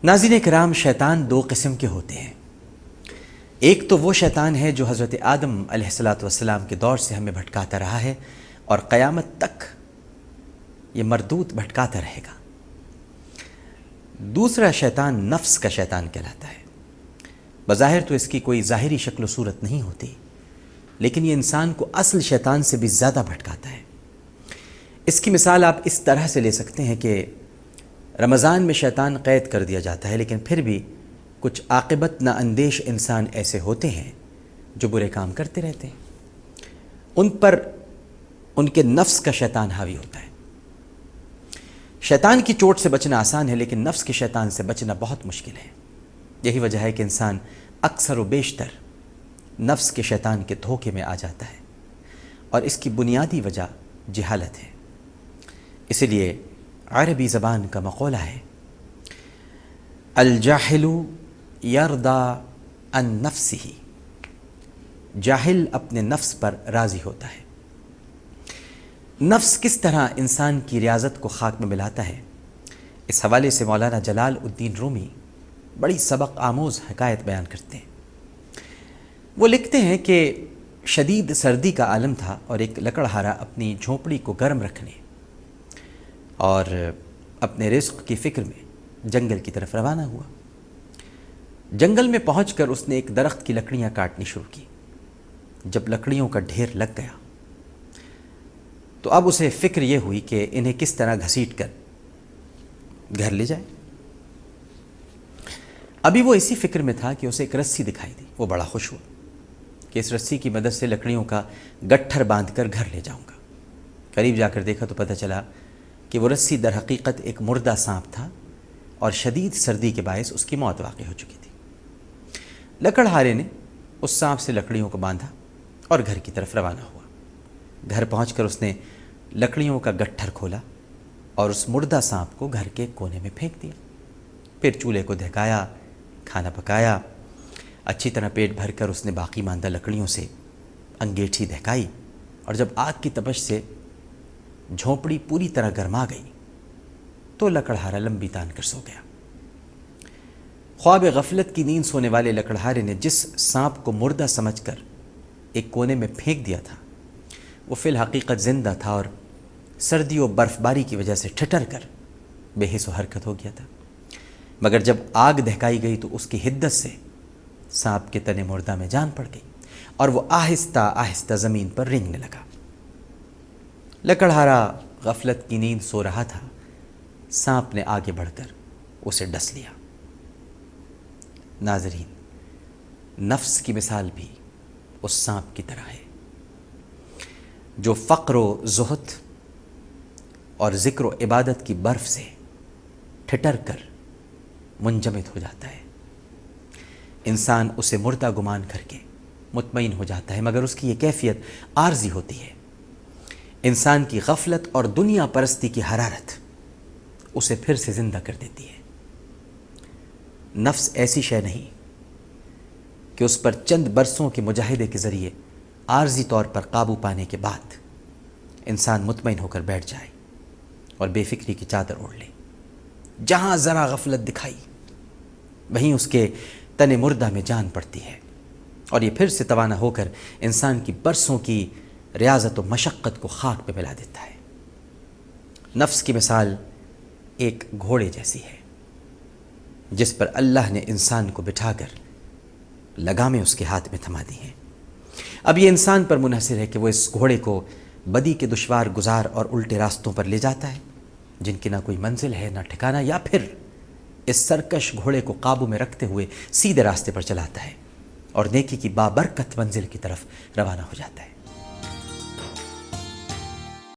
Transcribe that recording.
ناظرین کرام، شیطان دو قسم کے ہوتے ہیں۔ ایک تو وہ شیطان ہے جو حضرت آدم علیہ السلام کے دور سے ہمیں بھٹکاتا رہا ہے اور قیامت تک یہ مردود بھٹکاتا رہے گا۔ دوسرا شیطان نفس کا شیطان کہلاتا ہے۔ بظاہر تو اس کی کوئی ظاہری شکل و صورت نہیں ہوتی، لیکن یہ انسان کو اصل شیطان سے بھی زیادہ بھٹکاتا ہے۔ اس کی مثال آپ اس طرح سے لے سکتے ہیں کہ رمضان میں شیطان قید کر دیا جاتا ہے، لیکن پھر بھی کچھ عاقبت نا اندیش انسان ایسے ہوتے ہیں جو برے کام کرتے رہتے ہیں۔ ان پر ان کے نفس کا شیطان حاوی ہوتا ہے۔ شیطان کی چوٹ سے بچنا آسان ہے، لیکن نفس کے شیطان سے بچنا بہت مشکل ہے۔ یہی وجہ ہے کہ انسان اکثر و بیشتر نفس کے شیطان کے دھوکے میں آ جاتا ہے، اور اس کی بنیادی وجہ جہالت ہے۔ اسی لیے عربی زبان کا مقولہ ہے، الجاہل یرضی عن نفسہ، جاہل اپنے نفس پر راضی ہوتا ہے۔ نفس کس طرح انسان کی ریاضت کو خاک میں ملاتا ہے، اس حوالے سے مولانا جلال الدین رومی بڑی سبق آموز حکایت بیان کرتے ہیں۔ وہ لکھتے ہیں کہ شدید سردی کا عالم تھا اور ایک لکڑہارا اپنی جھونپڑی کو گرم رکھنے اور اپنے رزق کی فکر میں جنگل کی طرف روانہ ہوا۔ جنگل میں پہنچ کر اس نے ایک درخت کی لکڑیاں کاٹنی شروع کی۔ جب لکڑیوں کا ڈھیر لگ گیا تو اب اسے فکر یہ ہوئی کہ انہیں کس طرح گھسیٹ کر گھر لے جائے۔ ابھی وہ اسی فکر میں تھا کہ اسے ایک رسی دکھائی دی۔ وہ بڑا خوش ہوا کہ اس رسی کی مدد سے لکڑیوں کا گٹھر باندھ کر گھر لے جاؤں گا۔ قریب جا کر دیکھا تو پتہ چلا کہ وہ رسی در حقیقت ایک مردہ سانپ تھا، اور شدید سردی کے باعث اس کی موت واقع ہو چکی تھی۔ لکڑہارے نے اس سانپ سے لکڑیوں کو باندھا اور گھر کی طرف روانہ ہوا۔ گھر پہنچ کر اس نے لکڑیوں کا گٹھر کھولا اور اس مردہ سانپ کو گھر کے کونے میں پھینک دیا۔ پھر چولہے کو دہکایا، کھانا پکایا۔ اچھی طرح پیٹ بھر کر اس نے باقی ماندہ لکڑیوں سے انگیٹھی دہکائی، اور جب آگ کی تپش سے جھونپڑی پوری طرح گرما گئی تو لکڑہارا لمبی تان کر سو گیا۔ خواب غفلت کی نیند سونے والے لکڑہارے نے جس سانپ کو مردہ سمجھ کر ایک کونے میں پھینک دیا تھا، وہ فی الحقیقت زندہ تھا اور سردی و برف باری کی وجہ سے ٹھٹر کر بے حس و حرکت ہو گیا تھا۔ مگر جب آگ دہکائی گئی تو اس کی حدت سے سانپ کے تن مردہ میں جان پڑ گئی، اور وہ آہستہ آہستہ زمین پر رینگنے لگا۔ لکڑہارا غفلت کی نیند سو رہا تھا، سانپ نے آگے بڑھ کر اسے ڈس لیا۔ ناظرین، نفس کی مثال بھی اس سانپ کی طرح ہے جو فقر و زہد اور ذکر و عبادت کی برف سے ٹھٹر کر منجمد ہو جاتا ہے۔ انسان اسے مردہ گمان کر کے مطمئن ہو جاتا ہے، مگر اس کی یہ کیفیت عارضی ہوتی ہے۔ انسان کی غفلت اور دنیا پرستی کی حرارت اسے پھر سے زندہ کر دیتی ہے۔ نفس ایسی شے نہیں کہ اس پر چند برسوں کے مجاہدے کے ذریعے عارضی طور پر قابو پانے کے بعد انسان مطمئن ہو کر بیٹھ جائے اور بے فکری کی چادر اوڑھ لے۔ جہاں ذرا غفلت دکھائی وہیں اس کے تن مردہ میں جان پڑتی ہے، اور یہ پھر سے توانا ہو کر انسان کی برسوں کی ریاضت و مشقت کو خاک پہ ملا دیتا ہے۔ نفس کی مثال ایک گھوڑے جیسی ہے جس پر اللہ نے انسان کو بٹھا کر لگامیں اس کے ہاتھ میں تھما دی ہیں۔ اب یہ انسان پر منحصر ہے کہ وہ اس گھوڑے کو بدی کے دشوار گزار اور الٹے راستوں پر لے جاتا ہے جن کی نہ کوئی منزل ہے نہ ٹھکانہ، یا پھر اس سرکش گھوڑے کو قابو میں رکھتے ہوئے سیدھے راستے پر چلاتا ہے اور نیکی کی بابرکت منزل کی طرف روانہ ہو جاتا ہے۔